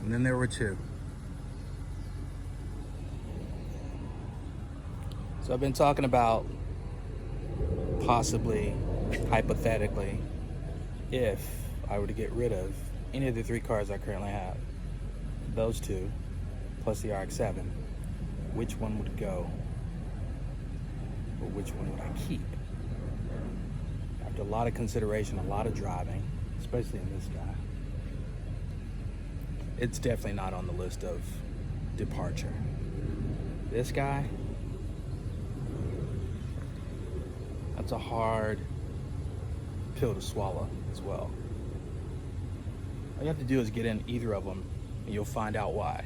And then there were two. So I've been talking about possibly, hypothetically, if I were to get rid of any of the three cars I currently have, those two, plus the RX-7, which one would go? Or which one would I keep? After a lot of consideration, a lot of driving, especially in this guy, it's definitely not on the list of departure. This guy, that's a hard pill to swallow as well. All you have to do is get in either of them and you'll find out why.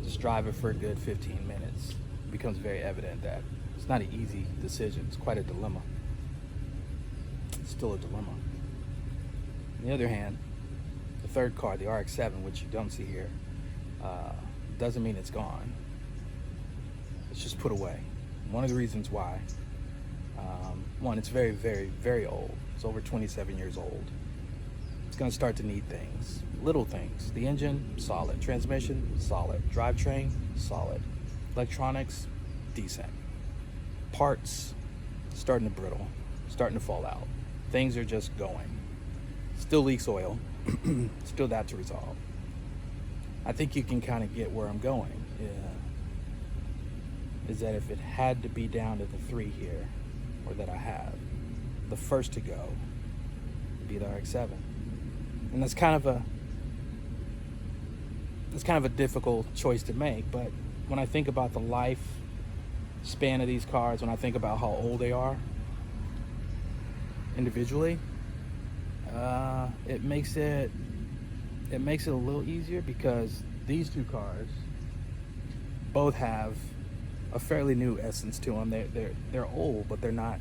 Just drive it for a good 15 minutes. It becomes very evident that it's not an easy decision. It's quite a dilemma. It's still a dilemma. On the other hand, the third car, the RX-7, which you don't see here, doesn't mean it's gone. It's just put away. One of the reasons why, one, it's very, very, very old. It's over 27 years old. It's gonna start to need things, little things. The engine, solid. Transmission, solid. Drivetrain, solid. Electronics, decent. Parts, starting to brittle, starting to fall out. Things are just going. Still leaks oil, still that to resolve. I think you can kind of get where I'm going. Yeah. Is that if it had to be down to the three here, or that I have, the first to go would be the RX-7. And that's kind of a difficult choice to make, but when I think about the life span of these cars, when I think about how old they are individually, it makes it a little easier because these two cars both have a fairly new essence to them. They're old, but they're not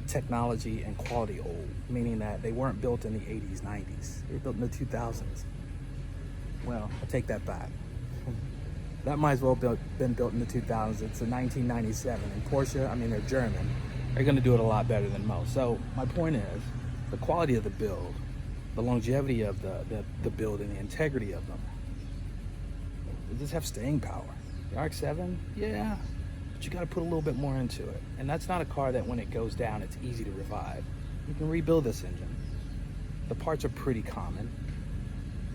technology and quality old, meaning that they weren't built in the 80s, 90s. They were built in the 2000s. Well, I take that back. That might as well have been built in the 2000s. It's a 1997, and Porsche, I mean, they're German. They're gonna do it a lot better than most. So my point is, the quality of the build, the longevity of the build and the integrity of them, they just have staying power. The RX-7, yeah, but you gotta put a little bit more into it. And that's not a car that when it goes down, it's easy to revive. You can rebuild this engine. The parts are pretty common.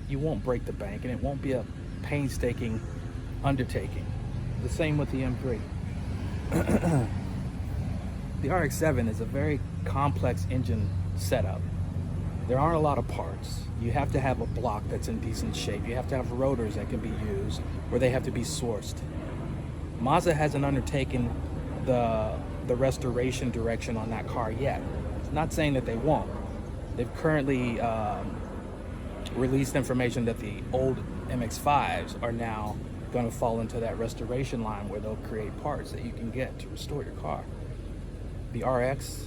You won't break the bank, and it won't be a painstaking undertaking. The same with the M3. The RX-7 is a very complex engine setup. There aren't a lot of parts. You have to have a block that's in decent shape. You have to have rotors that can be used, or they have to be sourced. Mazda hasn't undertaken the restoration direction on that car yet. Not saying that they won't. They've currently released information that the old MX-5s are now going to fall into that restoration line where they'll create parts that you can get to restore your car. The RX,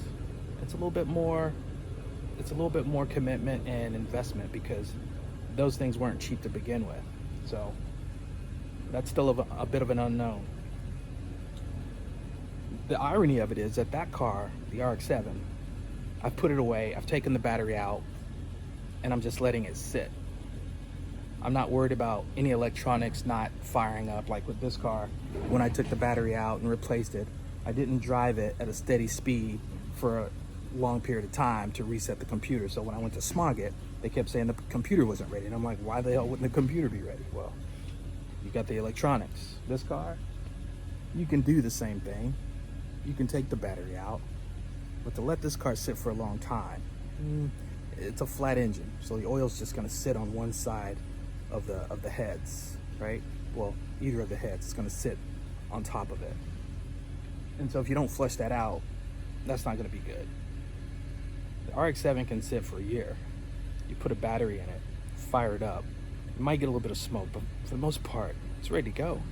it's a little bit more commitment and investment because those things weren't cheap to begin with. So that's still a bit of an unknown. The irony of it is that that car, the RX-7, I've put it away, I've taken the battery out, and I'm just letting it sit. I'm not worried about any electronics not firing up. Like with this car, when I took the battery out and replaced it, I didn't drive it at a steady speed for a long period of time to reset the computer. So when I went to smog it, they kept saying the computer wasn't ready. And I'm like, why the hell wouldn't the computer be ready? Well, you got the electronics. This car, you can do the same thing. You can take the battery out, but to let this car sit for a long time, it's a flat engine. So the oil's just gonna sit on one side of the heads, right? Well, either of the heads is gonna sit on top of it. And so if you don't flush that out, that's not gonna be good. The RX-7 can sit for a year. You put a battery in it, fire it up. You might get a little bit of smoke, but for the most part, it's ready to go.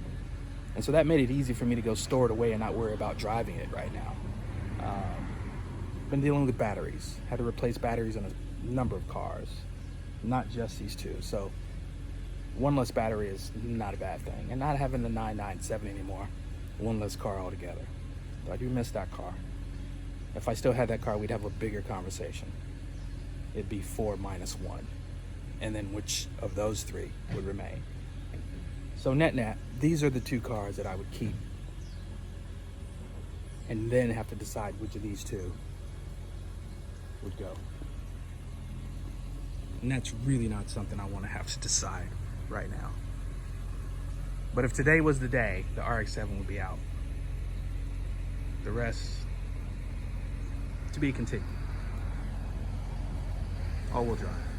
And so that made it easy for me to go store it away and not worry about driving it right now. Been dealing with batteries. Had to replace batteries on a number of cars, not just these two. So one less battery is not a bad thing. And not having the 997 anymore, one less car altogether. But I do miss that car. If I still had that car, we'd have a bigger conversation. It'd be 4 minus 1. and then which of those three would remain. So net, these are the two cars that I would keep, and then have to decide which of these two would go. And that's really not something I want to have to decide right now. But if today was the day, the RX-7 would be out. The rest, to be continued. All-wheel drive.